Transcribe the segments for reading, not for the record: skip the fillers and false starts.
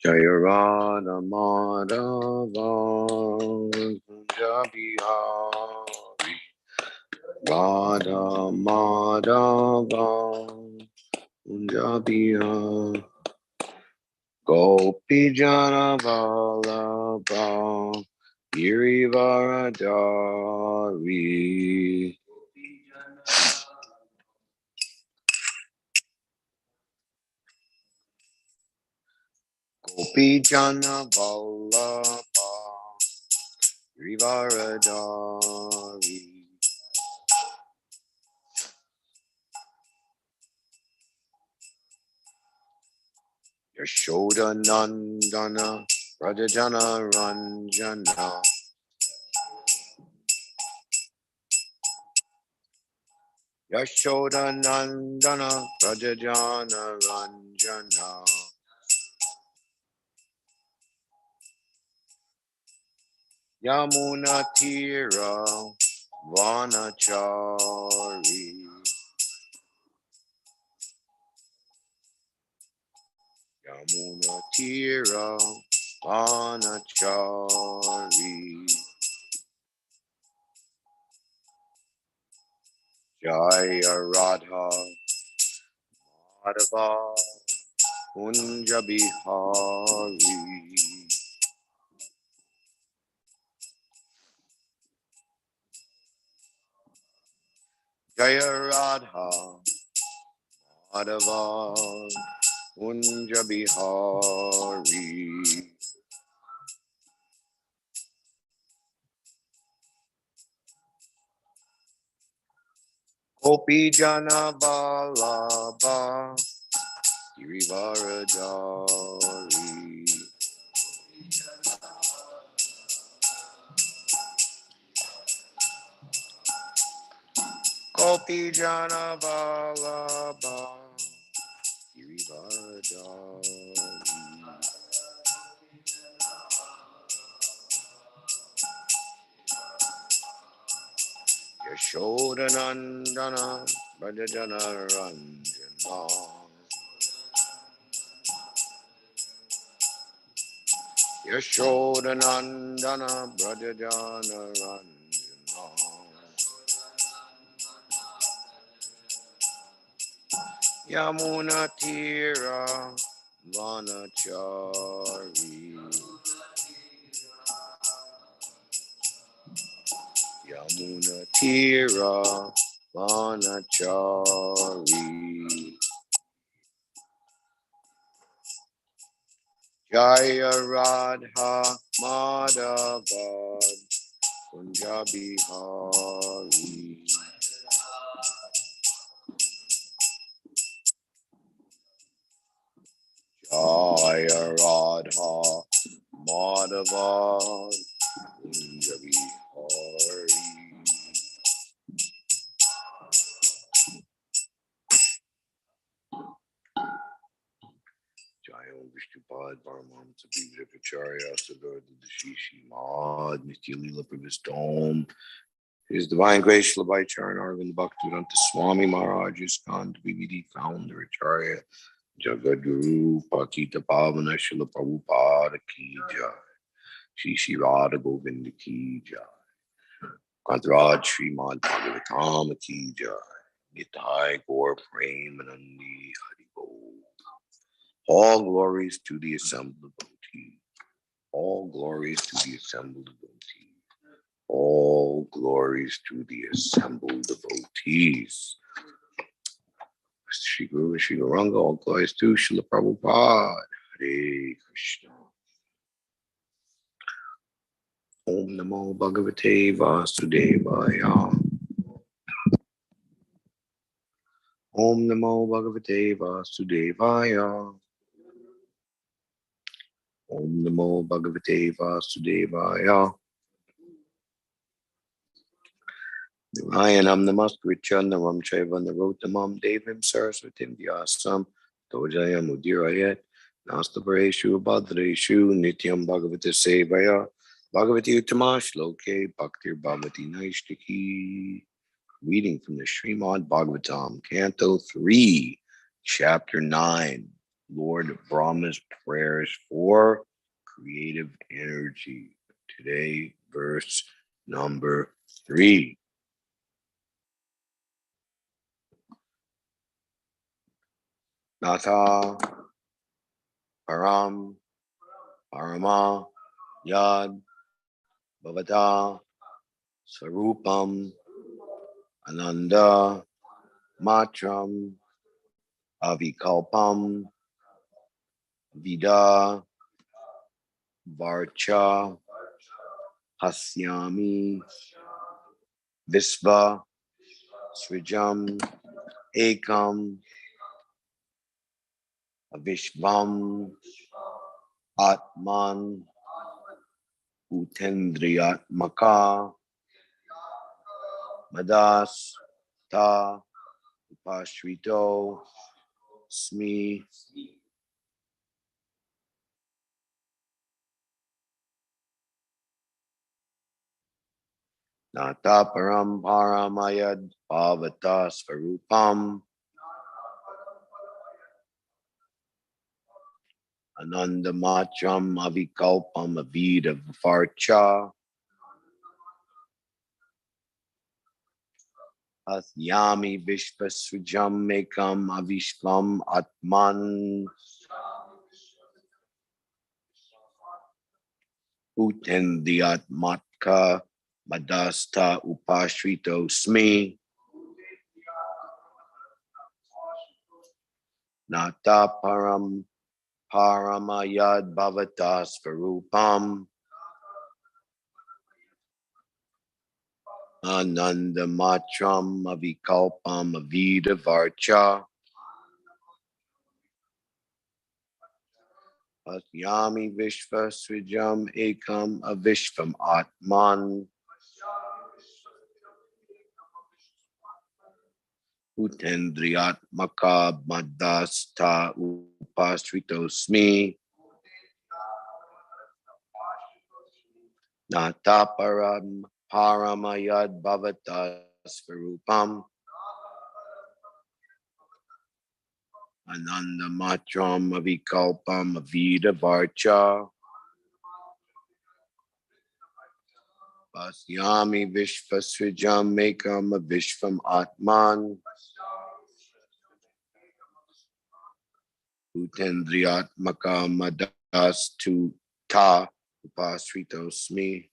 Jaya Radha Madhava Kunja Bihari Radha Madhava Kunja Bihari Gopi Jana Vallabha Girivaradari Gopi Jana Vallabha Girivaradari Yashoda Nandana Rajajana Ranjana Yashoda Nandana Rajajana Ranjana Yamuna Tira Vanachari Yamuna Tira Vanachari Jaya Radha Madhava Kunja Bihari Jaya Radha Madhava Kunja Bihari Gopi Jana Vallabha Girivaradari Gopi Jana Vallabha Girivaradari Yashoda Nandana Rajajana Ranjana Yashoda Nandana Rajajana Ranjana Yamuna Tira Vanachari Yamuna Tira Vanachari Jaya Radha Madhava Kunja Bihari Jaya Radha Madhava Kunja Bihari Jaya Vishnupad Paramam Sabhidra Kacharya Sagarda Dashishi Mad Nitya Lila Pravistom His Divine Grace Shalabai Charan Arvind Bhaktivedanta Swami Maharaj Iskand BBD Founder Acharya Jagadguru Patita Pavana Srila Prabhupada Ki Jai Shri Shri Radha Govinda Ki Jai Kantaraj Srimad Bhagavatam Ki Jai Nitai Gaur Premanandi Hari Bol All glories to the assembled devotees. All glories to the assembled devotees. All glories to the assembled devotees. Shri Guru Shri Gauranga, all glories to Srila Prabhupada. Hare Krishna. Om Namo Bhagavate Vasudevaya. Om Namo Bhagavate Vasudevaya. Om Namo Bhagavate Vasudevaya. Narayanam Namaskritya Naram Chaiva Narottamam Devim Saraswatim Vyasam Tojayam Udirayat Nastapareshu Bhadreshu Nityam Bhagavata Sevaya Bhagavati Uttama Shloke Bhaktir Bhavati Naishtiki. Reading from the Srimad Bhagavatam, Canto 3, Chapter 9, Lord Brahma's prayers for creative energy. Today, verse number 3. Natha Param Parama Yad Bhavata Sarupam Ananda Matram Avikalpam Vida Varcha Hasyami Visva Srijam Ekam Avishvam Atman Utendriyatmaka Madas Ta Upashrito Smi Nata Param Paramayad Bhavata Svarupam Ananda Matram Avikalpam Avida Varcha Asyami Vishvasrijam Mekam Avishvam Atman Utendiyatmatka Madasta Upashrito Smi Nata Param Paramayad Bhavata Svarupam Ananda Matram Avikalpam Avida Varcha Asyami Vishvasrijam Ekam Avishvam Atman Utendriyatmaka Madasta Upasrito Smi Nataparam Paramayad Bhavata Svarupam Ananda Matram Avikalpam Avida Varcha Pasyami Vishvasrijam Mekam Vishvam Atman Utendriyatmaka Madastu Ta Upasrito Smi.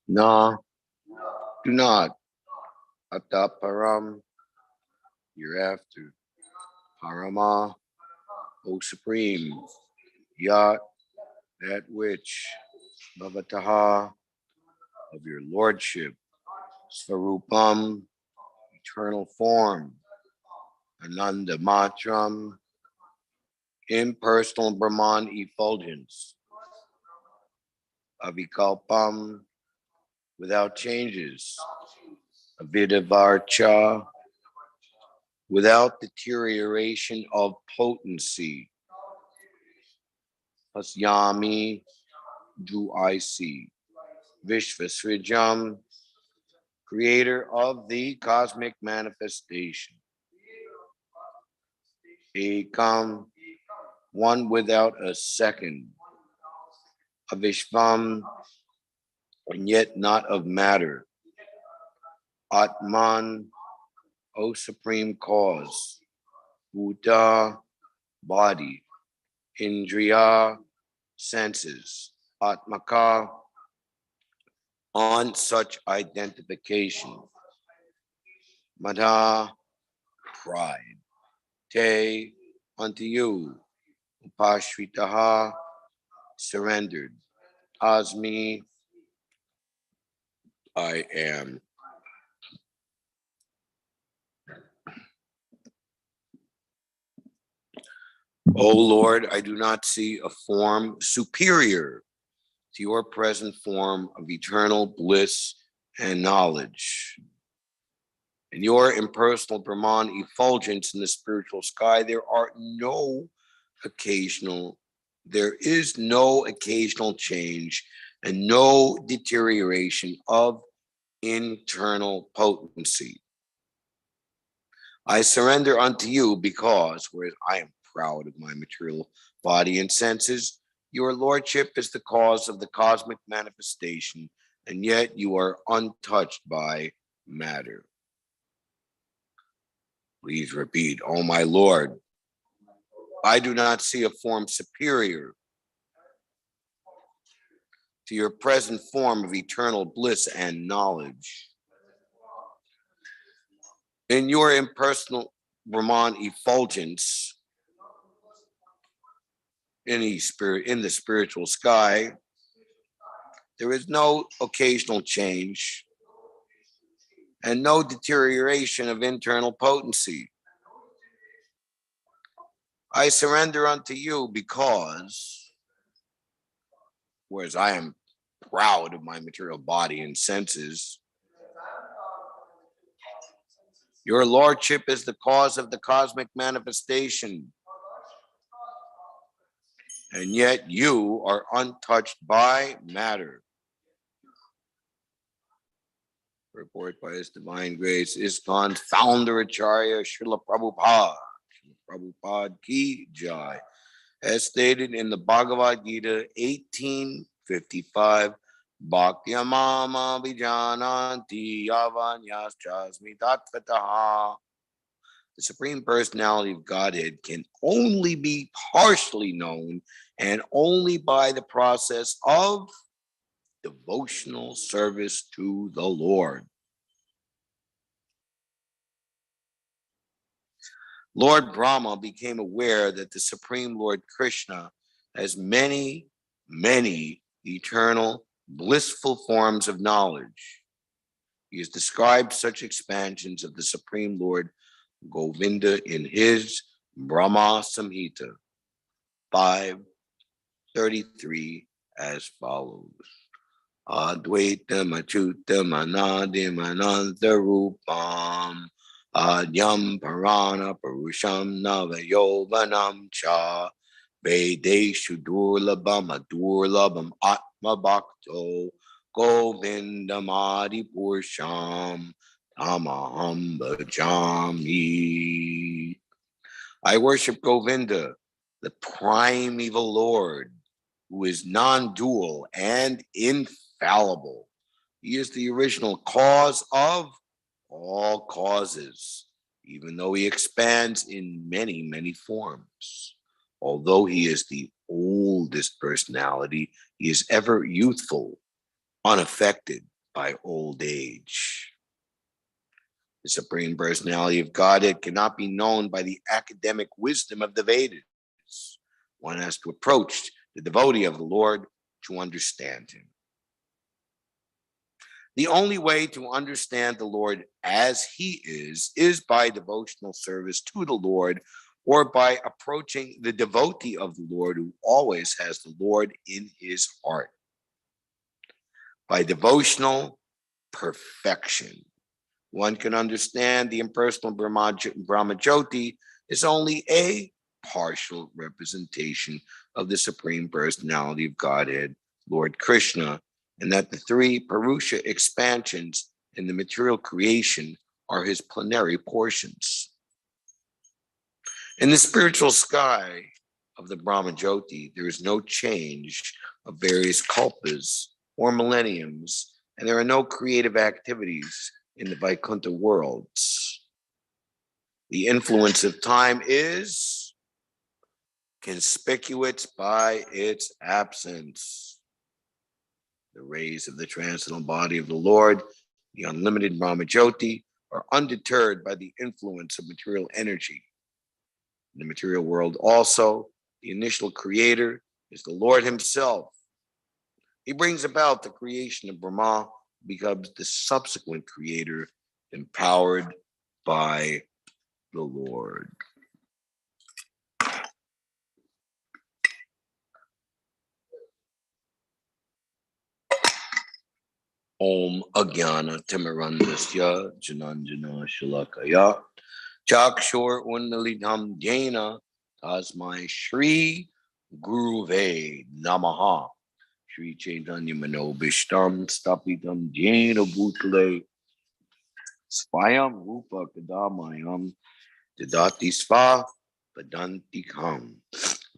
No, do not. Ataparam, hereafter. Parama, O Supreme. Yat, that which. Bhavataha, of your lordship. Svarupam, eternal form. Ananda Matram, impersonal Brahman effulgence. Avikalpam, without changes. Avidavarcha, without deterioration of potency. Pasyami, do I see. Vishvasrijam, creator of the cosmic manifestation. Ekam, one without a second. Avishvam, and yet not of matter. Atman, O supreme cause. Buddha, body. Indriya, senses. Atmaka, on such identification. Madha, pride. Te, unto you. Upashritaha, surrendered. Asmi, I am. O Lord, I do not see a form superior to your present form of eternal bliss and knowledge. In your impersonal Brahman effulgence in the spiritual sky, there is no occasional change and no deterioration of internal potency. I surrender unto you because, whereas I am proud of my material body and senses, your lordship is the cause of the cosmic manifestation, and yet you are untouched by matter. Please repeat, oh my Lord, I do not see a form superior to your present form of eternal bliss and knowledge. In your impersonal Brahman effulgence in the spiritual sky, there is no occasional change and no deterioration of internal potency. I surrender unto you because, whereas I am proud of my material body and senses, your lordship is the cause of the cosmic manifestation, and yet you are untouched by matter. Report by His Divine Grace, ISKCON's founder Acharya Srila Prabhupada. Srila Prabhupada Ki Jai. As stated in the Bhagavad Gita 1855, Bhaktya Mama Vijananti Yavanyaschasmi Tattvataha. The Supreme Personality of Godhead can only be partially known and only by the process of devotional service to the Lord. Lord Brahma became aware that the Supreme Lord Krishna has many, many eternal, blissful forms of knowledge. He has described such expansions of the Supreme Lord Govinda in his Brahma Samhita 5:33 as follows. Advaitam Achyutam Anadim Anantarupam Adyam Parana Purusham Navayovanam Cha Vedeshu Durlabam Adurlabam Atma Bhakto Govindam Adi Purusham Tamaham Bhajami. I worship Govinda, the primeval Lord, who is non-dual and infallible. He is the original cause of all causes, even though he expands in many, many forms. Although he is the oldest personality, he is ever youthful, unaffected by old age. The Supreme Personality of Godhead cannot be known by the academic wisdom of the Vedas. One has to approach the devotee of the Lord to understand him. The only way to understand the Lord as he is by devotional service to the Lord or by approaching the devotee of the Lord who always has the Lord in his heart. By devotional perfection, one can understand the impersonal Brahma Jyoti is only a partial representation of the Supreme Personality of Godhead, Lord Krishna, and that the three Purusha expansions in the material creation are his plenary portions. In the spiritual sky of the Brahma Jyoti, there is no change of various kalpas or millenniums, and there are no creative activities in the Vaikuntha worlds. The influence of time is conspicuous by its absence. The rays of the transcendental body of the Lord, the unlimited Brahma Jyoti, are undeterred by the influence of material energy. In the material world also, the initial creator is the Lord himself. He brings about the creation of Brahma, becomes the subsequent creator, empowered by the Lord. Om Agyana Timirandasya Jananjana Shalakaya Chakshor Undalidham Jena Tasmai Shri Guruve Namaha Shri Chaitanya Manobishtam Stapidam Jena Bhutale Svayam Rupa Kadamayam Didati Sva Padantikam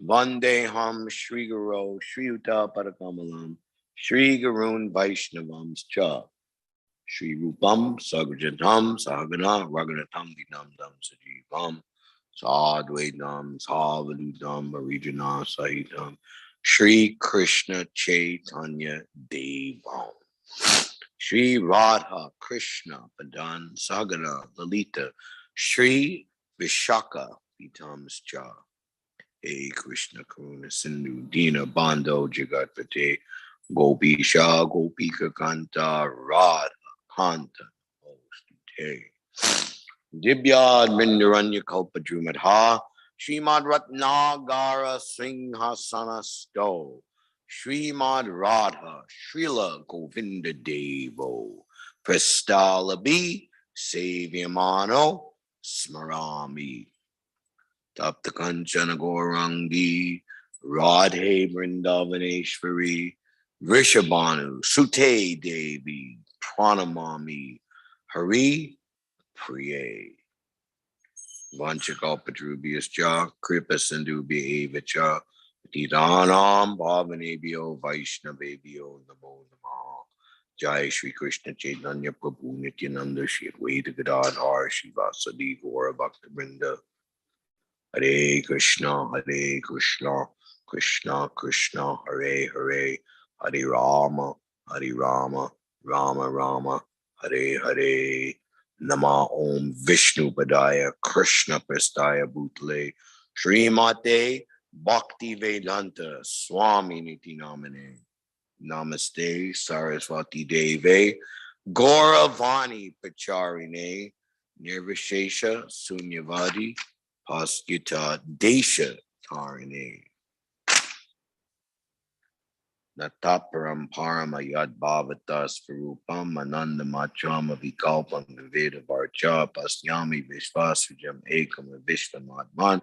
Vandeham Shri Guru Shri Uta Parakamalam Shri Gurun Vaishnavam Cha Shri Rupam Sagrajatam Sahagana Raghunatam Dinam Dam Sajivam Sadvaidam Savadudam Marijana Sahitam Shri Krishna Chaitanya Devam Shri Radha Krishna Padan Sagara Lalita Shri Vishaka Vitamscha Hey Krishna Karuna Sindhu Dina Bando Jagatpate Gopisha Gopika Kanta Radha Kanta Ostute Dibyad Mindaranya Kalpa Drumadha Srimad Ratnagara Singhasana Sto Srimad Radha Srila Govinda Devo Prastalabi Savyamano Smarami Tapta Kanchana Gaurangi Radhe Vrindavaneshwari Vrishabhanu Sute Devi Pranamami Hari Priye Vanchakalpatrubhyascha Kripa Sindhubhya Evacha Tidanam Bhavanebhyo Vaishnavebhyo Namo Namaha Jai Shri Krishna Chaitanya Prabhu Nityananda Shri Advaita Gadadhar Shivasadi Gaura Bhakta Hare Krishna, Krishna Krishna, Hare Hare, Hare Rama, Rama Rama, Hare Hare. Nama Om Vishnu Padaya, Krishna Prastaya Bhutale, Srimate Bhakti Vedanta, Swami Niti Namane. Namaste Saraswati Deve, Gauravani Pacharine, Nirvishesha Sunyavadi, Paskita Desha Tarine Nataparam Parama Yad Bhavatas Farupam Ananda Machama Vikalpam Viveda Varcha Pasyami Vishvasujam Ekam Vishvamadman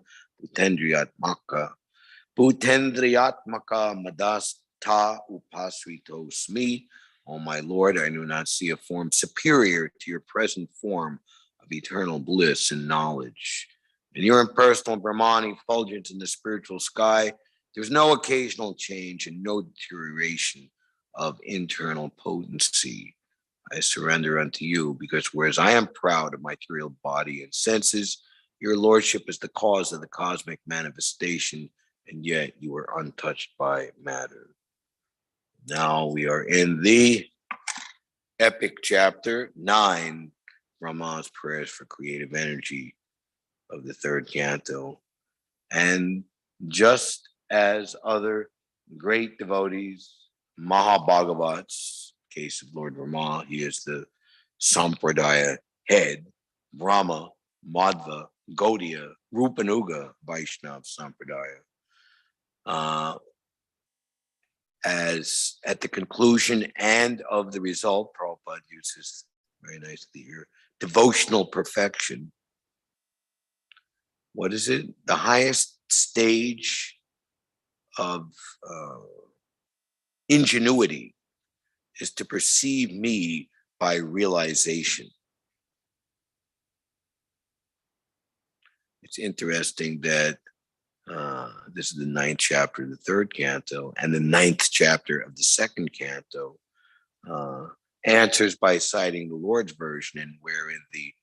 Bhutendriyatmaka Madasta Upasrito Smi. O my Lord, I do not see a form superior to your present form of eternal bliss and knowledge. In your impersonal Brahmani effulgence in the spiritual sky, there's no occasional change and no deterioration of internal potency. I surrender unto you because whereas I am proud of my material body and senses, your lordship is the cause of the cosmic manifestation, and yet you are untouched by matter. Now we are in the epic chapter 9, Brahma's prayers for creative energy of the third canto. And just as other great devotees, Mahabhagavats, case of Lord Rama, he is the Sampradaya head, Brahma, Madhva, Gaudiya, Rupanuga, Vaishnav Sampradaya. As at the conclusion and of the result, Prabhupada uses very nicely here, devotional perfection. What is it? The highest stage of ingenuity is to perceive me by realization. It's interesting that this is the 9th chapter of the 3rd canto, and the 9th chapter of the 2nd canto answers by citing the Lord's version, and wherein the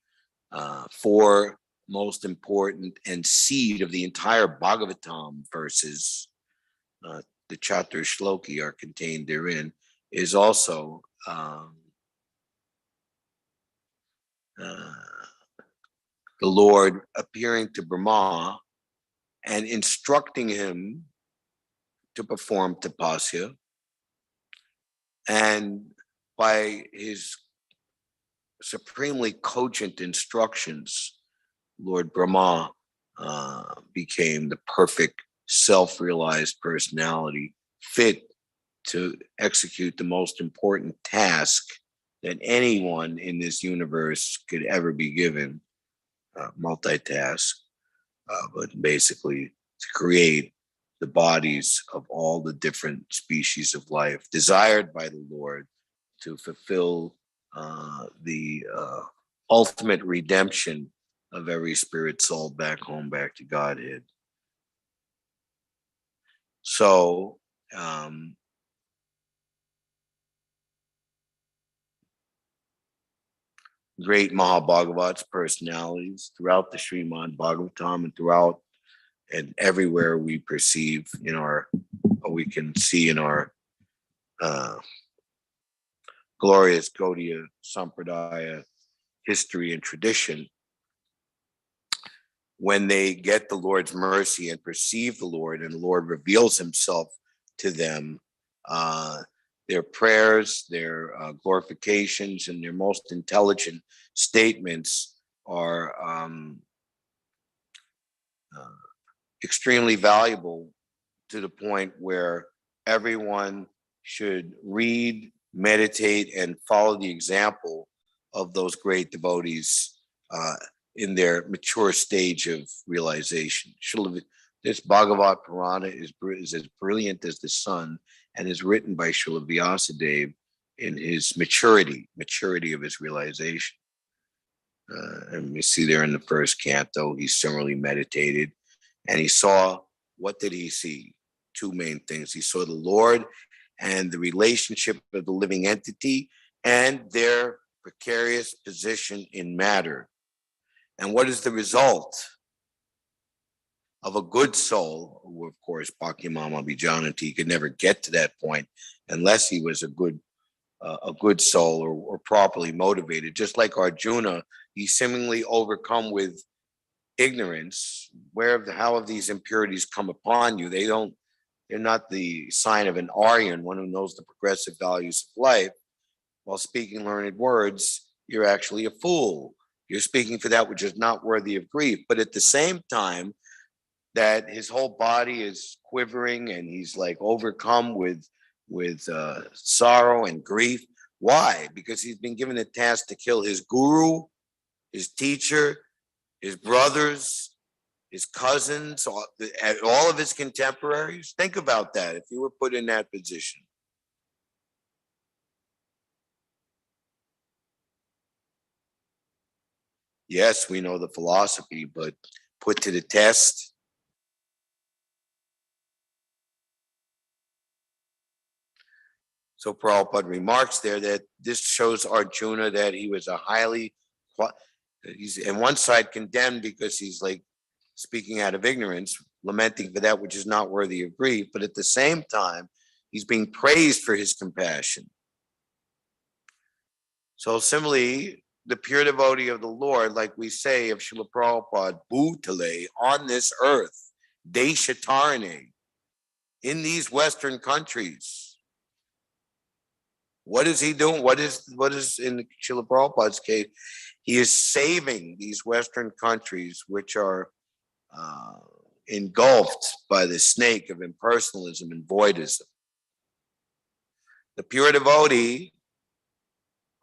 4 most important and seed of the entire Bhagavatam verses, the Chatur Shloki are contained therein, is also the Lord appearing to Brahma and instructing him to perform tapasya. And by his supremely cogent instructions, Lord Brahma became the perfect self-realized personality fit to execute the most important task that anyone in this universe could ever be given, multitask, but basically to create the bodies of all the different species of life desired by the Lord to fulfill the ultimate redemption of every spirit soul back home, back to Godhead. So, great Mahabhagavats, personalities throughout the Srimad Bhagavatam and throughout and everywhere we perceive in our, or we can see in our glorious Gaudiya Sampradaya history and tradition, when they get the Lord's mercy and perceive the Lord, and the Lord reveals himself to them, their prayers, their glorifications, and their most intelligent statements are extremely valuable, to the point where everyone should read, meditate, and follow the example of those great devotees in their mature stage of realization. This Bhagavad Purana is as brilliant as the sun, and is written by Srila Vyasadeva in his maturity of his realization. And you see there in the 1st canto, he similarly meditated, and he saw, what did he see? 2 main things. He saw the Lord and the relationship of the living entity and their precarious position in matter. And what is the result of a good soul, who of course Bhakti-mama Vijanati could never get to that point unless he was a good soul, or properly motivated. Just like Arjuna, he's seemingly overcome with ignorance. How have these impurities come upon you? They're not the sign of an Aryan, one who knows the progressive values of life. While speaking learned words, you're actually a fool. You're speaking for that which is not worthy of grief. But at the same time, that his whole body is quivering and he's like overcome with sorrow and grief. Why? Because he's been given a task to kill his guru, his teacher, his brothers, his cousins, all of his contemporaries. Think about that if you were put in that position. Yes, we know the philosophy, but put to the test. So Prabhupada remarks there that this shows Arjuna that he was he's on one side condemned because he's like speaking out of ignorance, lamenting for that which is not worthy of grief, but at the same time, he's being praised for his compassion. So similarly, the pure devotee of the Lord, like we say of Srila Prabhupada, Bhutale, on this earth, Deshatarne, in these Western countries. What is he doing? What is in Srila Prabhupada's case? He is saving these Western countries, which are engulfed by the snake of impersonalism and voidism. The pure devotee,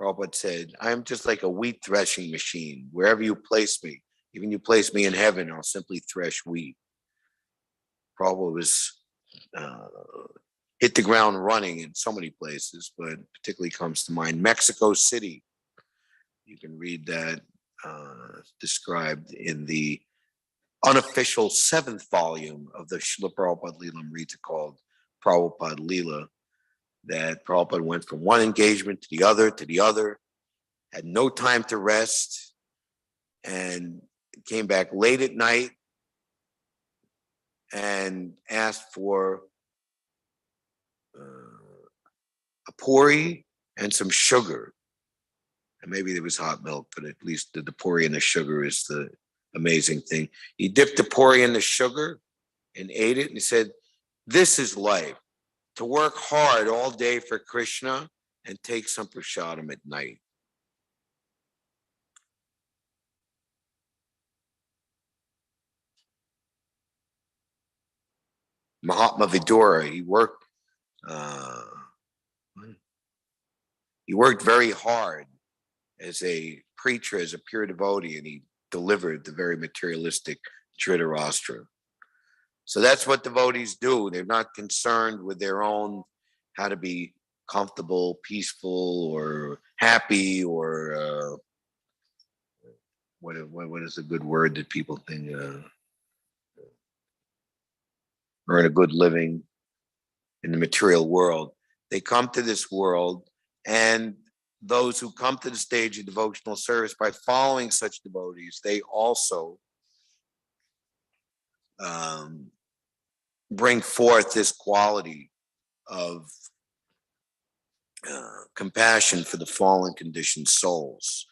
Prabhupada said, I'm just like a wheat threshing machine. Wherever you place me, even you place me in heaven, I'll simply thresh wheat. Prabhupada was hit the ground running in so many places, but particularly comes to mind Mexico City. You can read that described in the unofficial 7th volume of the Srila Prabhupada Leelamrita called Prabhupada Leela, that Prabhupada went from one engagement to the other, had no time to rest, and came back late at night and asked for a puri and some sugar. And maybe there was hot milk, but at least the puri and the sugar is the amazing thing. He dipped the puri in the sugar and ate it, and he said, this is life, to work hard all day for Krishna and take some prasadam at night. Mahatma Vidura, he worked very hard as a preacher, as a pure devotee, and he delivered the very materialistic Dhritarashtra. So that's what devotees do. They're not concerned with their own, how to be comfortable, peaceful, or happy, or what is a good word that people think, earn a good living in the material world. They come to this world, and those who come to the stage of devotional service by following such devotees, they also bring forth this quality of compassion for the fallen conditioned souls.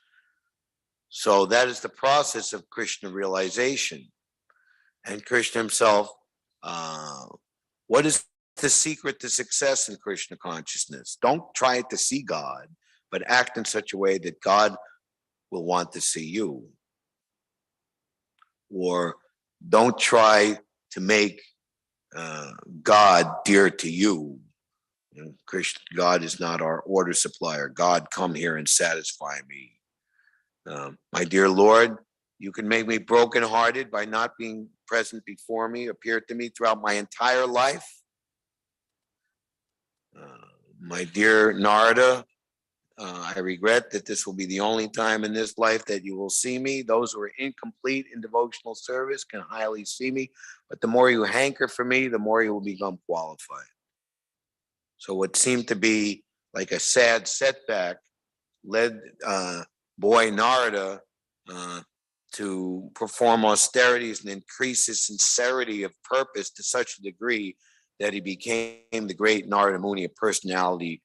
So that is the process of Krishna realization. And Krishna himself, what is the secret to success in Krishna consciousness? Don't try to see God, but act in such a way that God will want to see you. Or don't try to make God dear to you. Krishna, God is not our order supplier. God, come here and satisfy me. My dear Lord, you can make me brokenhearted by not being present before me, appear to me throughout my entire life. My dear Narada, I regret that this will be the only time in this life that you will see me. Those who are incomplete in devotional service can highly see me, but the more you hanker for me, the more you will become qualified. So what seemed to be like a sad setback led boy Narada to perform austerities and increase his sincerity of purpose to such a degree that he became the great Narada Muni, a personality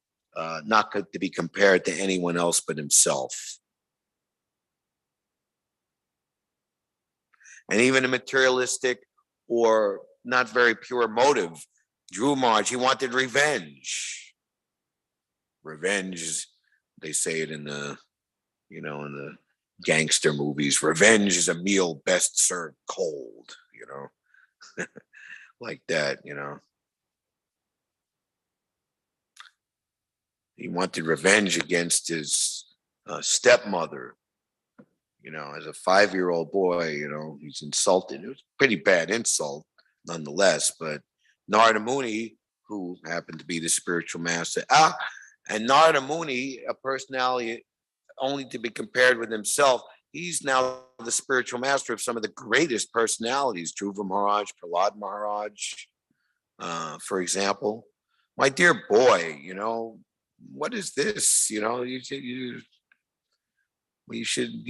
not to be compared to anyone else but himself. And even a materialistic or not very pure motive, Dhruva Maharaj, he wanted revenge. Revenge, they say it in the, in the gangster movies, revenge is a meal best served cold, like that, He wanted revenge against his stepmother, as a 5-year-old boy, he's insulted. It was a pretty bad insult nonetheless, but Narada Muni, who happened to be the spiritual master, and Narada Muni, a personality only to be compared with himself, he's now the spiritual master of some of the greatest personalities, Dhruva Maharaj, Prahlad Maharaj, for example. My dear boy, what is this? You should,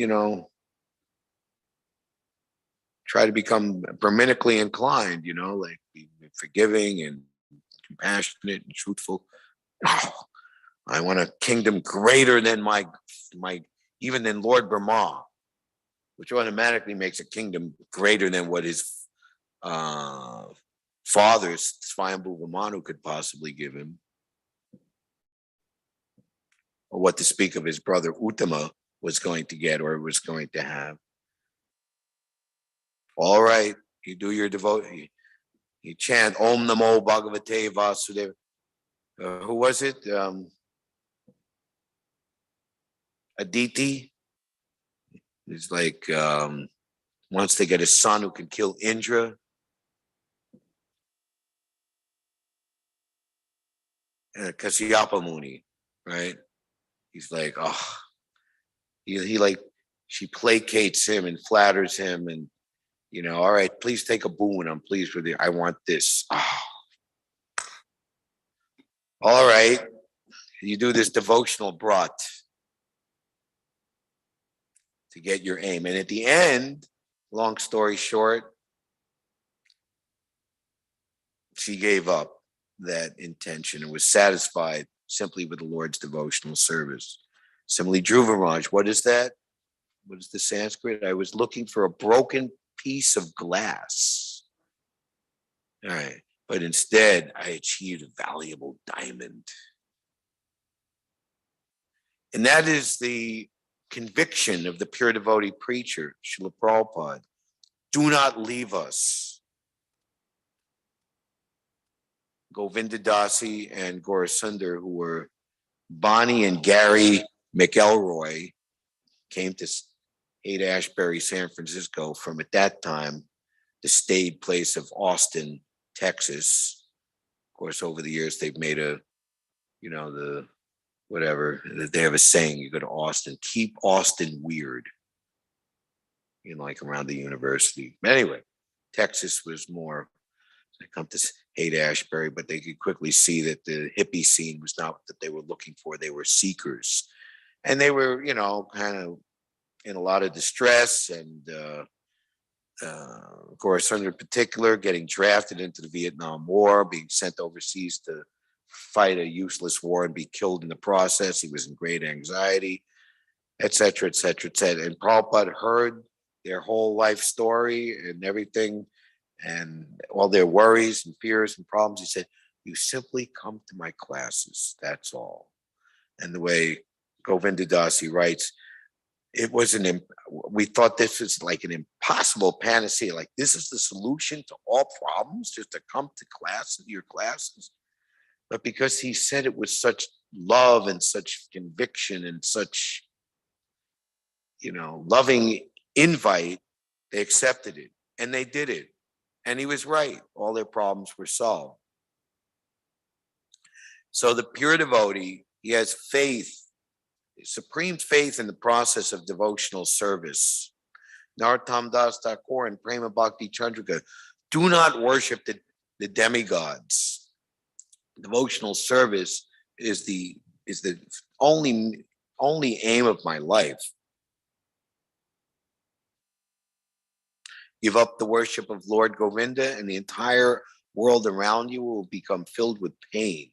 try to become Brahminically inclined, like be forgiving and compassionate and truthful. Oh, I want a kingdom greater than my even than Lord Brahma, which automatically makes a kingdom greater than what his father, Swayambhuva Manu, could possibly give him. Or what to speak of his brother Uttama was going to get or was going to have. All right, you do your devotee. You chant Om Namo Bhagavate Vasudeva. Who was it? Aditi. He's like, wants to get a son who can kill Indra. Kasyapa Muni, right? He's like, oh, he like, she placates him and flatters him and, all right, please take a boon. I'm pleased with you. I want this. Oh. All right. You do this devotional brat to get your aim. And at the end, long story short, she gave up that intention and was satisfied simply with the Lord's devotional service. Similarly, Dhruva Maharaj, what is that? What is the Sanskrit? I was looking for a broken piece of glass. All right. But instead, I achieved a valuable diamond. And that is the conviction of the pure devotee preacher, Srila Prabhupada. Do not leave us. Govinda Dasi and Gaurasundar, who were Bonnie and Gary McElroy, came to Haight-Ashbury, San Francisco from, at that time, the staid place of Austin, Texas. Of course, over the years, they've made they have a saying, you go to Austin, keep Austin weird, like around the university. But anyway, Texas was more, they come to Haight-Ashbury, but they could quickly see that the hippie scene was not what they were looking for. They were seekers. And they were, kind of in a lot of distress. And of course, in particular, getting drafted into the Vietnam War, being sent overseas to fight a useless war and be killed in the process. He was in great anxiety, et cetera, et cetera, et cetera. And Prabhupada heard their whole life story and everything, and all their worries and fears and problems. He said, you simply come to my classes, that's all. And the way Govinda Dasi writes, we thought this was like an impossible panacea, like this is the solution to all problems, just to come to your classes. But because he said it with such love and such conviction and such, loving invite, they accepted it and they did it. And he was right. All their problems were solved. So the pure devotee, he has faith, supreme faith in the process of devotional service. Narottam Das Thakur and Prema Bhakti Chandrika do not worship the demigods. Devotional service is the only aim of my life. Give up the worship of Lord Govinda, and the entire world around you will become filled with pain.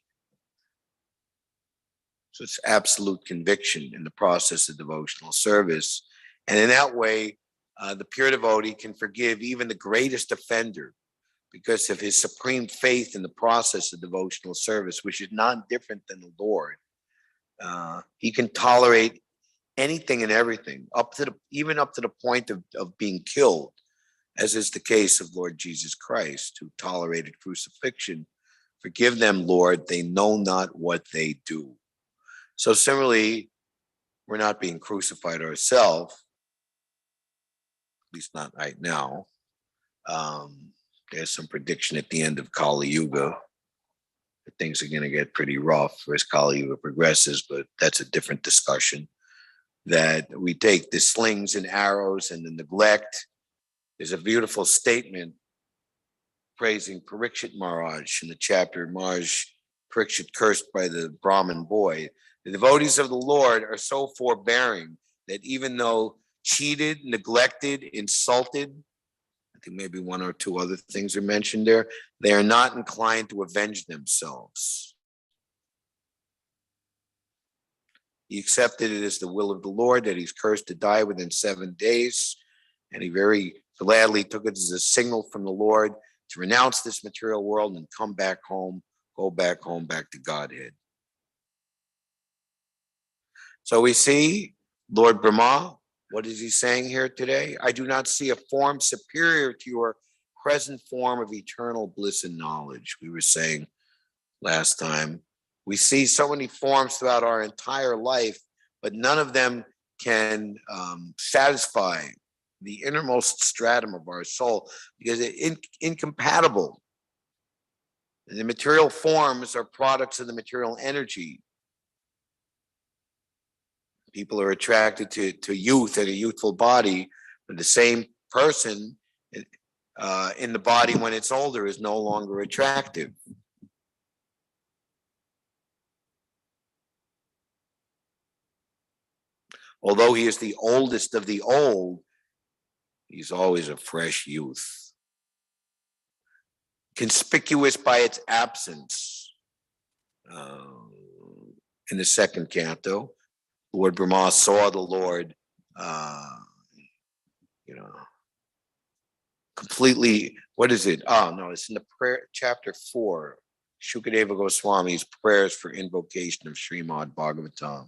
So it's absolute conviction in the process of devotional service. And in that way, the pure devotee can forgive even the greatest offender because of his supreme faith in the process of devotional service, which is not different than the Lord. He can tolerate anything and everything, even up to the point of being killed, as is the case of Lord Jesus Christ, who tolerated crucifixion. Forgive them, Lord, they know not what they do. So similarly, we're not being crucified ourselves, at least not right now. There's some prediction at the end of Kali Yuga that things are going to get pretty rough as Kali Yuga progresses, but that's a different discussion. That we take the slings and arrows and the neglect. There's a beautiful statement praising Parikshit Maharaj in the chapter Maharaj Parikshit cursed by the Brahmin boy. The devotees of the Lord are so forbearing that even though cheated, neglected, insulted, I think maybe one or two other things are mentioned there, they are not inclined to avenge themselves. He accepted it as the will of the Lord that he's cursed to die within 7 days, and he very gladly took it as a signal from the Lord to renounce this material world and come back home, go back home, back to Godhead. So we see Lord Brahma, what is he saying here today? I do not see a form superior to your present form of eternal bliss and knowledge. We were saying last time, we see so many forms throughout our entire life, but none of them can satisfy the innermost stratum of our soul, because it's incompatible. The material forms are products of the material energy. People are attracted to youth and a youthful body, but the same person in the body when it's older is no longer attractive. Although he is the oldest of the old, he's always a fresh youth. Conspicuous by its absence. In the second canto, Lord Brahma saw the Lord, completely, what is it? Oh, no, it's in the prayer, chapter 4, Shukadeva Goswami's prayers for invocation of Srimad Bhagavatam.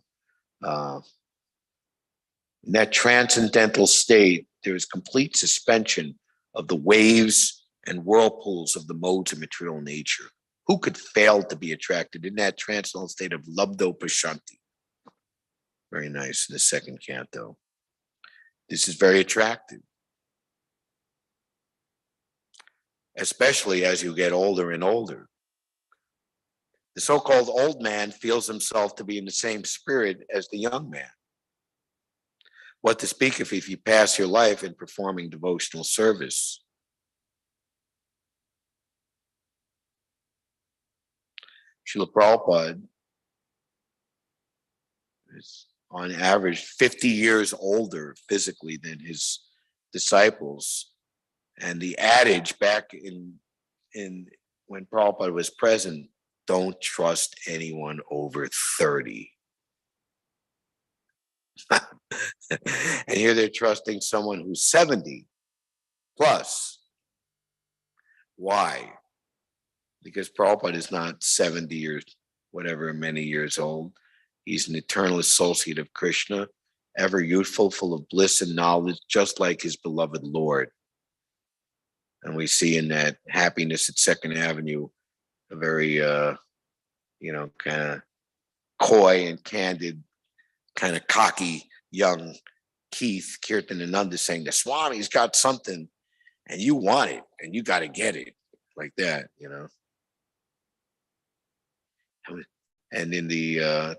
In that transcendental state, there is complete suspension of the waves and whirlpools of the modes of material nature. Who could fail to be attracted in that transcendental state of labdo pashanti? Very nice in the second canto. This is very attractive, especially as you get older and older. The so-called old man feels himself to be in the same spirit as the young man. What to speak of if you pass your life in performing devotional service? Srila Prabhupada is on average 50 years older physically than his disciples. And the adage back in when Prabhupada was present, don't trust anyone over 30. And here they're trusting someone who's 70 plus. Why? Because Prabhupada is not 70 years, whatever, many years old. He's an eternal associate of Krishna, ever youthful, full of bliss and knowledge, just like his beloved Lord. And we see in that Happiness at Second Avenue, a very, kind of coy and candid, kind of cocky young Keith Kirtanananda saying, the Swami's got something and you want it and you got to get it, like that, And in the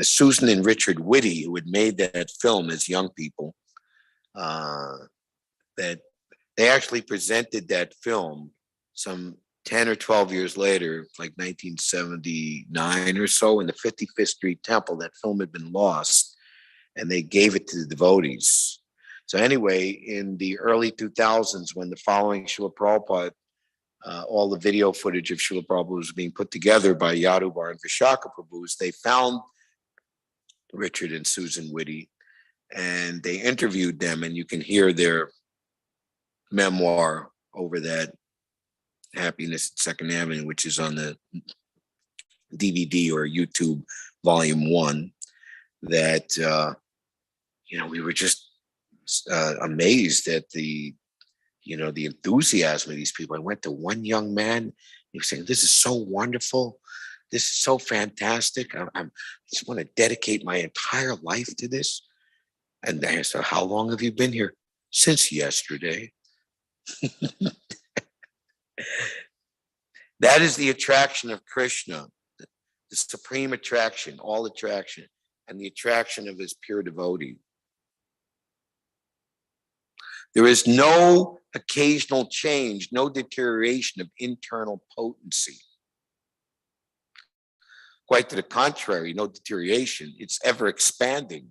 Susan and Richard Whitty, who had made that film as young people, that they actually presented that film some 10 or 12 years later, like 1979 or so, in the 55th Street Temple. That film had been lost, and they gave it to the devotees. So anyway, in the early 2000s, when the following Srila Prabhupada, all the video footage of Srila Prabhupada was being put together by Yadubar and Vishaka Prabhus, they found Richard and Susan Whitty, and they interviewed them, and you can hear their memoir over that Happiness at Second Avenue, which is on the DVD or YouTube Volume 1, that, we were just amazed at the enthusiasm of these people. I went to one young man, he was saying, this is so wonderful. This is so fantastic. I just want to dedicate my entire life to this. And I said, how long have you been here? Since yesterday. That is the attraction of Krishna, the supreme attraction, all attraction, and the attraction of his pure devotee. There is no occasional change, no deterioration of internal potency. Quite to the contrary, no deterioration. It's ever expanding.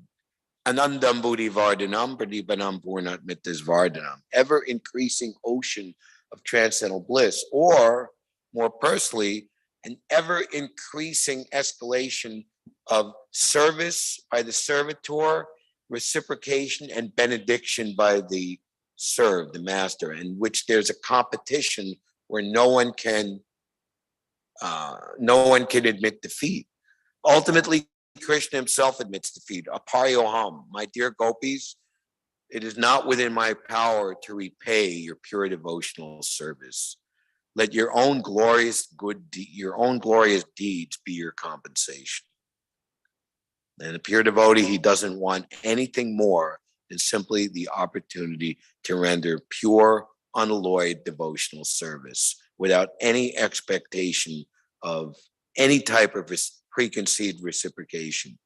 Anandam buddhi vardhanam pradipannam purnat mittas vardhanam. Ever increasing ocean of transcendental bliss, or more personally, an ever increasing escalation of service by the servitor, reciprocation and benediction by the served, the master, in which there's a competition where no one can admit defeat. Ultimately, Krishna himself admits defeat. Aparyoham, my dear gopis, it is not within my power to repay your pure devotional service. Let your own glorious deeds be your compensation. And a pure devotee, he doesn't want anything more than simply the opportunity to render pure, unalloyed devotional service without any expectation of any type of preconceived reciprocation.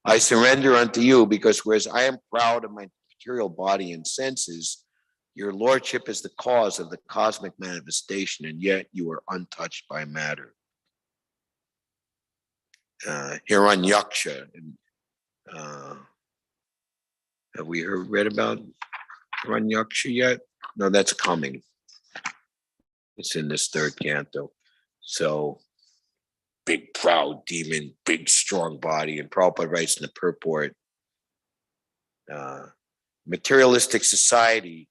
I surrender unto you because whereas I am proud of my material body and senses, your lordship is the cause of the cosmic manifestation, and yet you are untouched by matter. Hiranyaksha. Have we read about Hiranyaksha yet? No, that's coming. It's in this third canto. So, big, proud demon, big, strong body. And Prabhupada writes in the purport, materialistic society,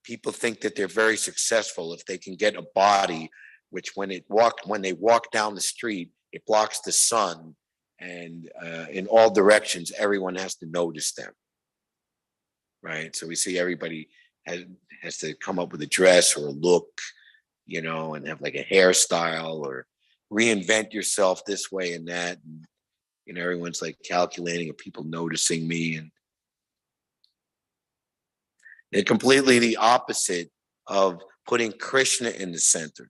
people think that they're very successful if they can get a body which when they walk down the street, it blocks the sun, and in all directions, everyone has to notice them. Right? So we see everybody has to come up with a dress or a look, and have like a hairstyle or reinvent yourself this way and that. And, everyone's like calculating, are people noticing me? And they're completely the opposite of putting Krishna in the center.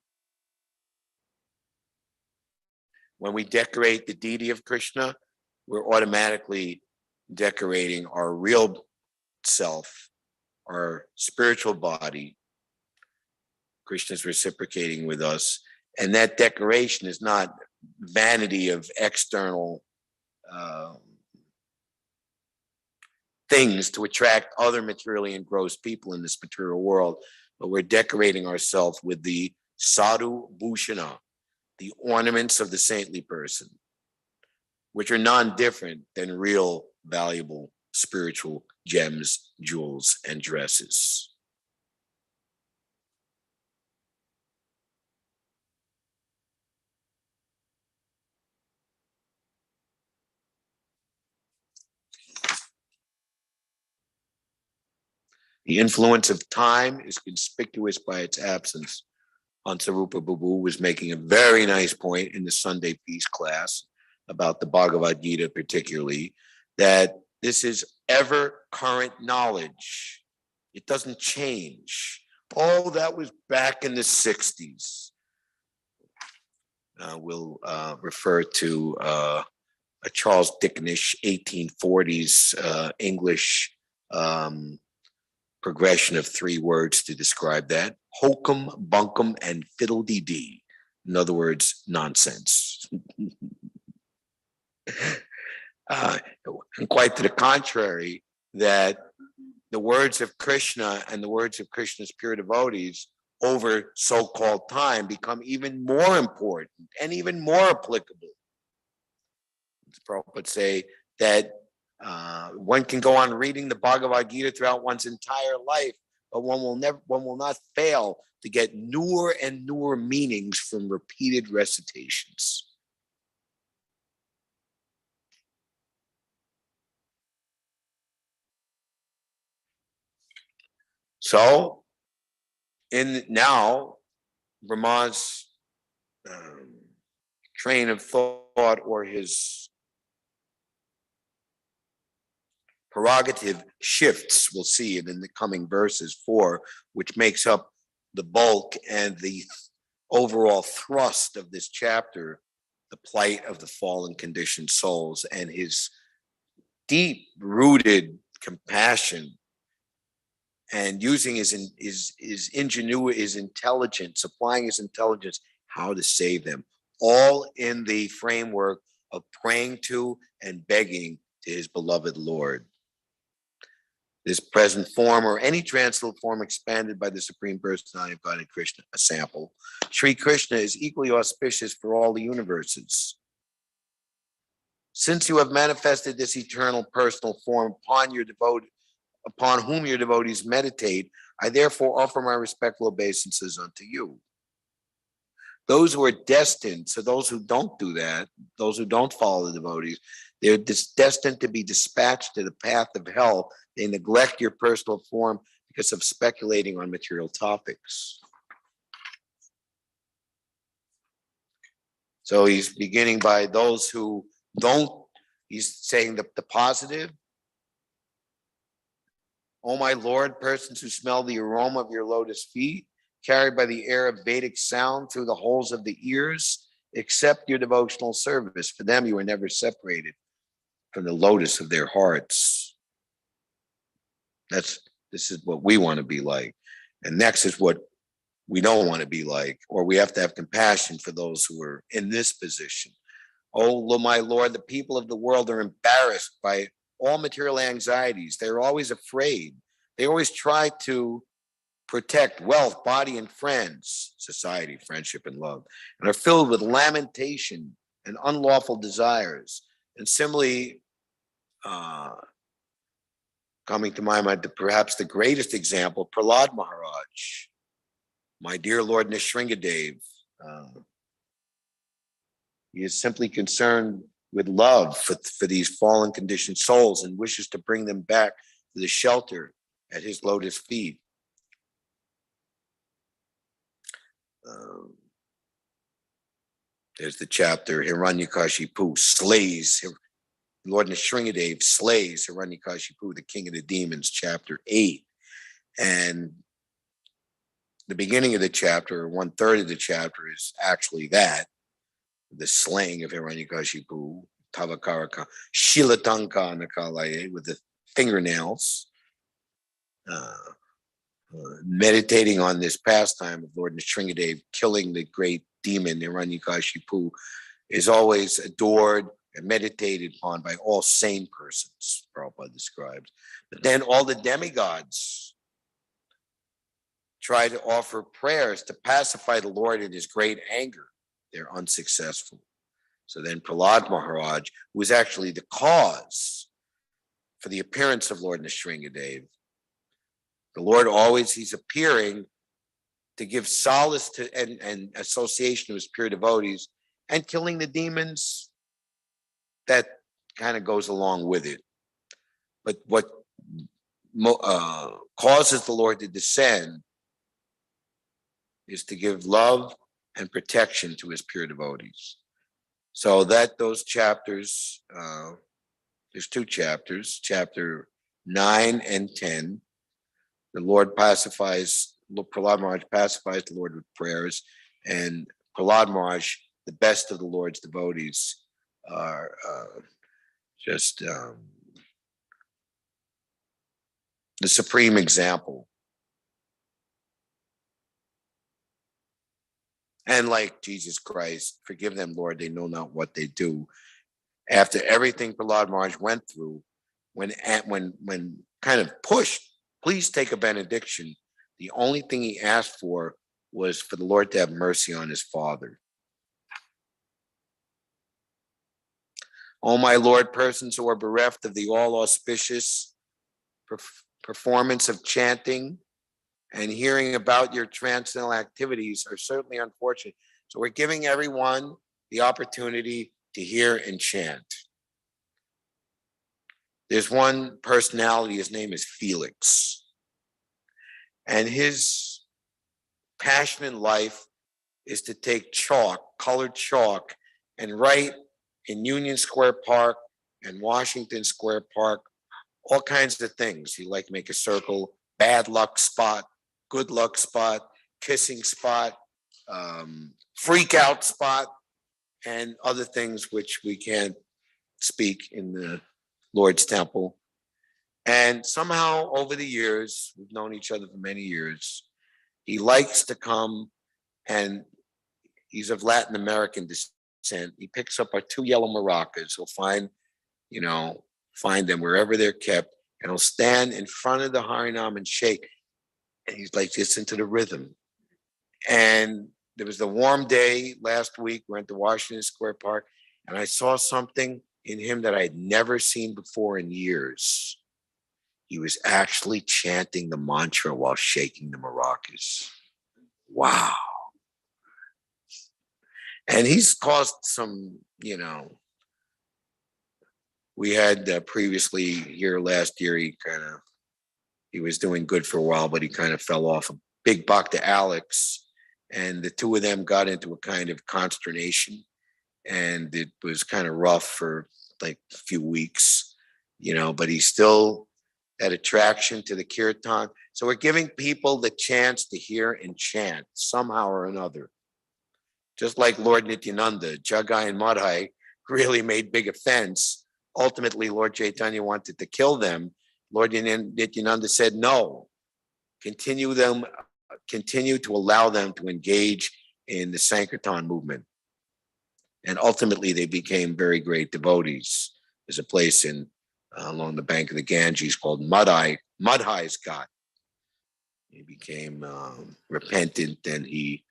When we decorate the deity of Krishna, we're automatically decorating our real self, our spiritual body. Krishna's reciprocating with us. And that decoration is not vanity of external things to attract other materially engrossed people in this material world, but we're decorating ourselves with the sadhu bhushana, the ornaments of the saintly person, which are non-different than real valuable spiritual gems, jewels, and dresses. The influence of time is conspicuous by its absence. Ansarupa Prabhu was making a very nice point in the Sunday Peace class about the Bhagavad Gita particularly, that this is ever current knowledge. It doesn't change. Oh, that was back in the 60s. We'll refer to a Charles Dickenish 1840s English progression of 3 words to describe that: hokum, bunkum, and fiddle-dee-dee. In other words, nonsense. And quite to the contrary, that the words of Krishna and the words of Krishna's pure devotees over so-called time become even more important and even more applicable. Prabhupada say that one can go on reading the Bhagavad Gita throughout one's entire life, but one will not fail to get newer and newer meanings from repeated recitations. So, in now, Brahma's train of thought, or his prerogative, shifts. We'll see it in the coming verses 4, which makes up the bulk and the overall thrust of this chapter, the plight of the fallen conditioned souls, and his deep-rooted compassion, and using his ingenuity, his intelligence, applying his intelligence, how to save them, all in the framework of praying to and begging to his beloved Lord. This present form, or any transcendental form expanded by the Supreme Personality of Godhead Krishna, a sample. Sri Krishna is equally auspicious for all the universes. Since you have manifested this eternal personal form upon whom your devotees meditate, I therefore offer my respectful obeisances unto you. Those who are destined, so those who don't do that, those who don't follow the devotees, they're destined to be dispatched to the path of hell. They neglect your personal form because of speculating on material topics. So he's beginning by those who don't, he's saying the positive. Oh my Lord, persons who smell the aroma of your lotus feet, carried by the air of Vedic sound through the holes of the ears, accept your devotional service. For them, you are never separated from the lotus of their hearts. This is what we want to be like. And next is what we don't want to be like, or we have to have compassion for those who are in this position. Oh, my Lord, the people of the world are embarrassed by all material anxieties. They're always afraid. They always try to protect wealth, body, and friends, society, friendship, and love, and are filled with lamentation and unlawful desires. And similarly, coming to my mind, perhaps the greatest example, Prahlad Maharaj, my dear Lord Nrsingadev. He is simply concerned with love for these fallen conditioned souls and wishes to bring them back to the shelter at his lotus feet. There's the chapter, Hiranyakashipu slays, Lord Nrsingadev slays Hiranyakashipu, the king of the demons, chapter 8. And the beginning of the chapter, or 1/3 of the chapter, is actually that, the slaying of Hiranyakashipu, Tavakaraka, Shilatanka Nakalaye, with the fingernails, meditating on this pastime of Lord Nrsingadev killing the great demon Hiranyakashipu is always adored and meditated upon by all sane persons, Prabhupada describes. But then all the demigods try to offer prayers to pacify the Lord in his great anger. They're unsuccessful. So then Prahlad Maharaj, who is actually the cause for the appearance of Lord Nrsingadev, the Lord always, he's appearing to give solace to and association to his pure devotees, and killing the demons, that kind of goes along with it. But what causes the Lord to descend is to give love and protection to his pure devotees. So that those chapters, there's 2 chapters, chapter 9 and 10. The Lord pacifies, Prahlad Maharaj pacifies the Lord with prayers, and Prahlad Maharaj, the best of the Lord's devotees, are just the supreme example. And like Jesus Christ, forgive them, Lord, they know not what they do. After everything Prahlad Maharaj went through, when kind of pushed, please take a benediction, the only thing he asked for was for the Lord to have mercy on his father. Oh, my Lord, persons who are bereft of the all-auspicious performance of chanting and hearing about your transcendental activities are certainly unfortunate. So we're giving everyone the opportunity to hear and chant. There's one personality, his name is Felix. And his passion in life is to take chalk, colored chalk, and write in Union Square Park and Washington Square Park all kinds of things. He liked to make a circle, bad luck spot, good luck spot, kissing spot, freak out spot, and other things which we can't speak in the Lord's temple. And somehow over the years, we've known each other for many years, he likes to come, and he's of Latin American descent. He picks up our 2 yellow maracas. He'll find them wherever they're kept, and he'll stand in front of the Harinam and shake. And he's like, listen to the rhythm. And there was the warm day last week. We went to Washington Square Park, and I saw something in him that I had never seen before in years. He was actually chanting the mantra while shaking the maracas. Wow. And he's caused some, we had previously here last year, he was doing good for a while, but he kind of fell off. A big buck to Alex, and the 2 of them got into a kind of consternation. and it was kind of rough for like a few weeks, but he still had attraction to the kirtan. So we're giving people the chance to hear and chant somehow or another. Just like Lord Nityananda, Jagai and Madhai really made big offense. Ultimately, Lord Chaitanya wanted to kill them. Lord Nityananda said, no, continue to allow them to engage in the Sankirtan movement. And ultimately, they became very great devotees. There's a place along the bank of the Ganges called Madhai's Ghat. He became repentant, and he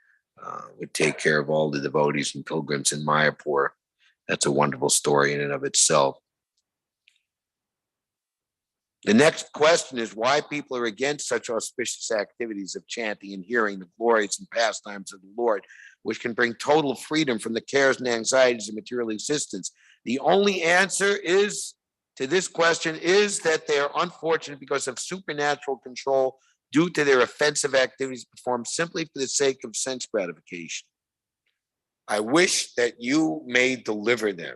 would take care of all the devotees and pilgrims in Mayapur. That's a wonderful story in and of itself. The next question is why people are against such auspicious activities of chanting and hearing the glories and pastimes of the Lord, which can bring total freedom from the cares and anxieties of material existence. The only answer to this question is that they are unfortunate because of supernatural control due to their offensive activities performed simply for the sake of sense gratification. I wish that you may deliver them,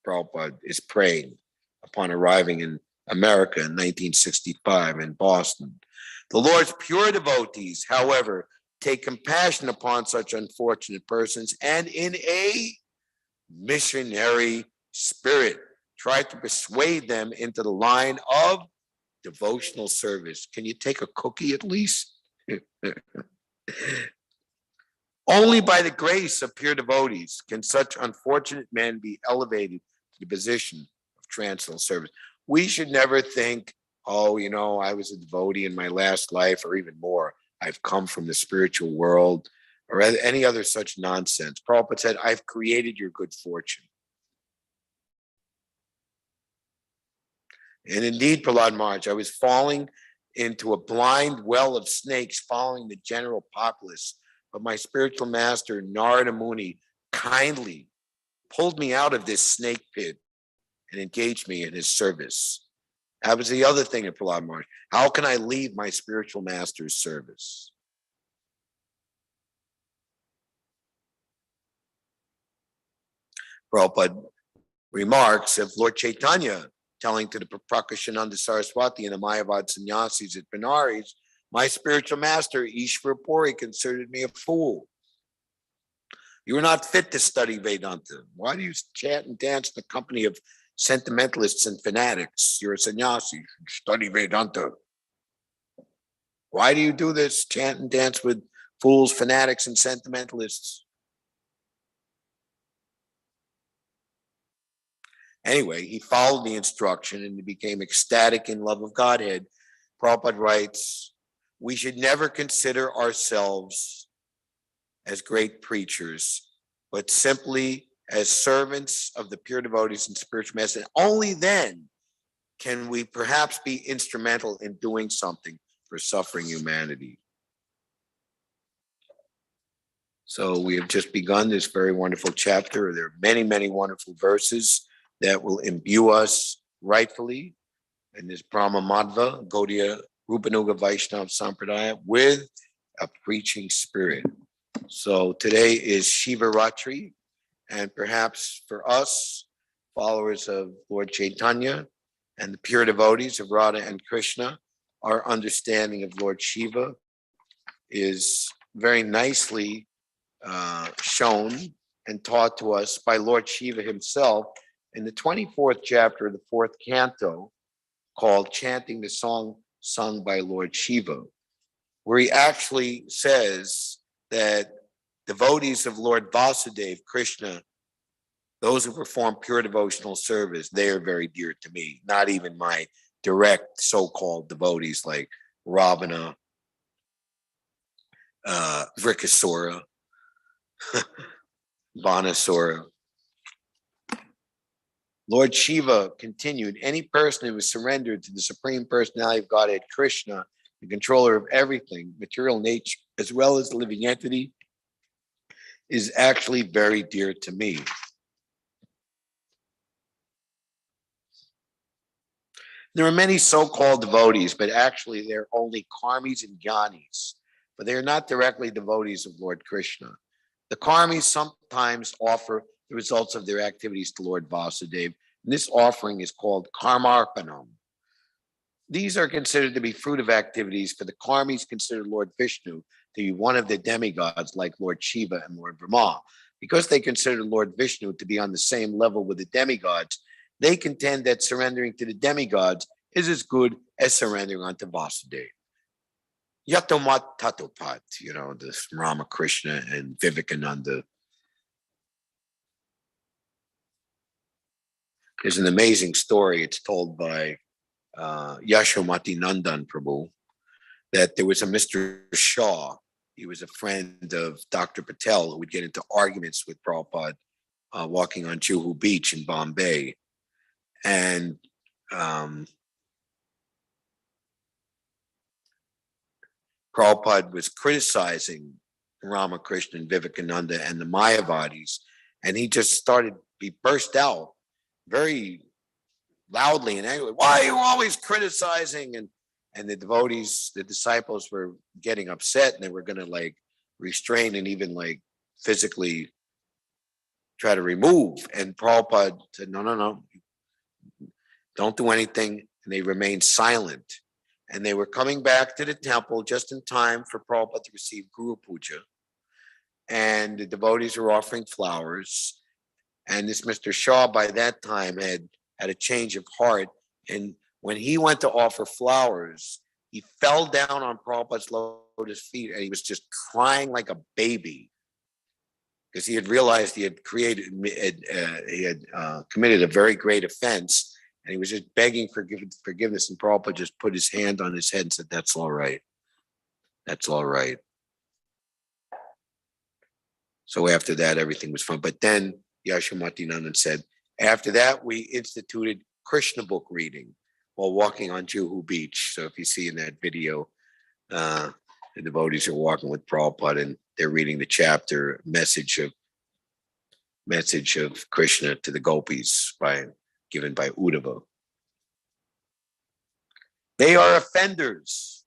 Prabhupada is praying upon arriving in America in 1965 in Boston. The Lord's pure devotees, however, take compassion upon such unfortunate persons and in a missionary spirit try to persuade them into the line of devotional service. Can you take a cookie at least? Only by the grace of pure devotees can such unfortunate men be elevated to the position of transcendental service. We should never think, I was a devotee in my last life, or even more, I've come from the spiritual world, or any other such nonsense. Prabhupada said, I've created your good fortune. And indeed, Prahlad Maharaj, I was falling into a blind well of snakes following the general populace. But my spiritual master, Narada Muni, kindly pulled me out of this snake pit and engaged me in his service. That was the other thing at Prahlad Maharaj. How can I leave my spiritual master's service? Prabhupada remarks of Lord Chaitanya telling to the Prakashananda Saraswati and the Mayavad sannyasis at Benares, my spiritual master, Ishvara Puri, considered me a fool. You are not fit to study Vedanta. Why do you chant and dance in the company of sentimentalists and fanatics? You're a sannyasi. You should study Vedanta. Why do you do this? Chant and dance with fools, fanatics, and sentimentalists. Anyway, he followed the instruction and he became ecstatic in love of Godhead. Prabhupada writes, we should never consider ourselves as great preachers, but simply as servants of the pure devotees and spiritual masters. Only then can we perhaps be instrumental in doing something for suffering humanity. So we have just begun this very wonderful chapter. There are many, many wonderful verses that will imbue us rightfully in this Brahma Madhva, Gaudiya Rupanuga Vaishnava Sampradaya with a preaching spirit. So today is Shiva Ratri, and perhaps for us, followers of Lord Chaitanya and the pure devotees of Radha and Krishna, our understanding of Lord Shiva is very nicely shown and taught to us by Lord Shiva himself in the 24th chapter of the 4th canto, called Chanting, the song sung by Lord Shiva, where he actually says that devotees of Lord Vasudeva, Krishna, those who perform pure devotional service, they are very dear to me, not even my direct so-called devotees like Ravana, Vrikasura, Vanasura. Lord Shiva continued, any person who is surrendered to the Supreme Personality of Godhead, Krishna, the controller of everything, material nature, as well as the living entity, is actually very dear to me. There are many so-called devotees, but actually they're only karmis and jnanis, but they are not directly devotees of Lord Krishna. The karmis sometimes offer the results of their activities to Lord Vasudeva. And this offering is called Karmarpanam. These are considered to be fruitive activities, for the karmis consider Lord Vishnu to be one of the demigods like Lord Shiva and Lord Brahma. Because they consider Lord Vishnu to be on the same level with the demigods, they contend that surrendering to the demigods is as good as surrendering unto Vasudeva. Yatomat Tatopat, this Rama, Krishna, and Vivekananda. There's an amazing story. It's told by Yashomati Nandan Prabhu, that there was a Mr. Shaw. He was a friend of Dr. Patel, who would get into arguments with Prabhupada walking on Juhu Beach in Bombay. And Prabhupada was criticizing Ramakrishna and Vivekananda and the Mayavadis, and he burst out very loudly and angrily. Why are you always criticizing? And the devotees, the disciples, were getting upset, and they were going to restrain and even physically try to remove. And Prabhupada said, no, don't do anything. And they remained silent. And they were coming back to the temple just in time for Prabhupada to receive Guru Puja. And the devotees were offering flowers. And this Mr. Shaw, by that time, had a change of heart. And when he went to offer flowers, he fell down on Prabhupada's lotus feet, and he was just crying like a baby, because he had realized he had committed a very great offense. And he was just begging forgiveness. And Prabhupada just put his hand on his head and said, "That's all right. That's all right." So after that, everything was fine. But then Yashomati Nandan said, after that, we instituted Krishna book reading while walking on Juhu Beach. So if you see in that video, the devotees are walking with Prabhupada, and they're reading the chapter message of Krishna to the gopis given by Uddhava. They are offenders.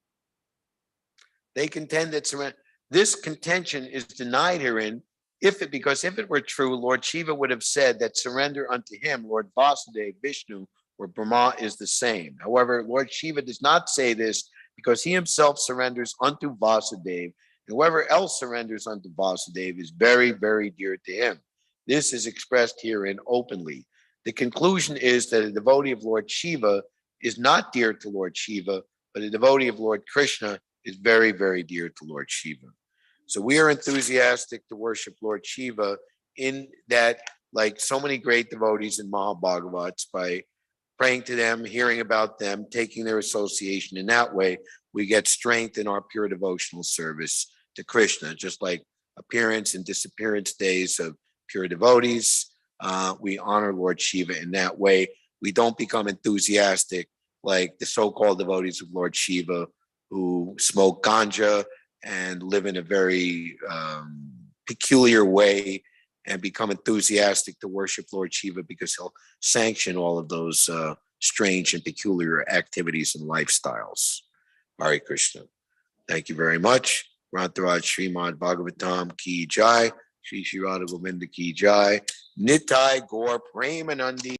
They contend that this contention is denied herein, because if it were true, Lord Shiva would have said that surrender unto him, Lord Vasudeva, Vishnu, or Brahma is the same. However, Lord Shiva does not say this, because he himself surrenders unto Vasudeva, and whoever else surrenders unto Vasudeva is very, very dear to him. This is expressed herein openly. The conclusion is that a devotee of Lord Shiva is not dear to Lord Shiva, but a devotee of Lord Krishna is very, very dear to Lord Shiva. So we are enthusiastic to worship Lord Shiva in that, like so many great devotees in Mahabhagavats, by praying to them, hearing about them, taking their association. In that way, we get strength in our pure devotional service to Krishna, just like appearance and disappearance days of pure devotees. We honor Lord Shiva in that way. We don't become enthusiastic like the so-called devotees of Lord Shiva, who smoke ganja and live in a very peculiar way, and become enthusiastic to worship Lord Shiva because he'll sanction all of those strange and peculiar activities and lifestyles. Hare Krishna. Thank you very much. Rantaraj Srimad Bhagavatam Ki Jai. Shri Shri Radha Govinda Ki Jai. Nitai Gaur Premanandi.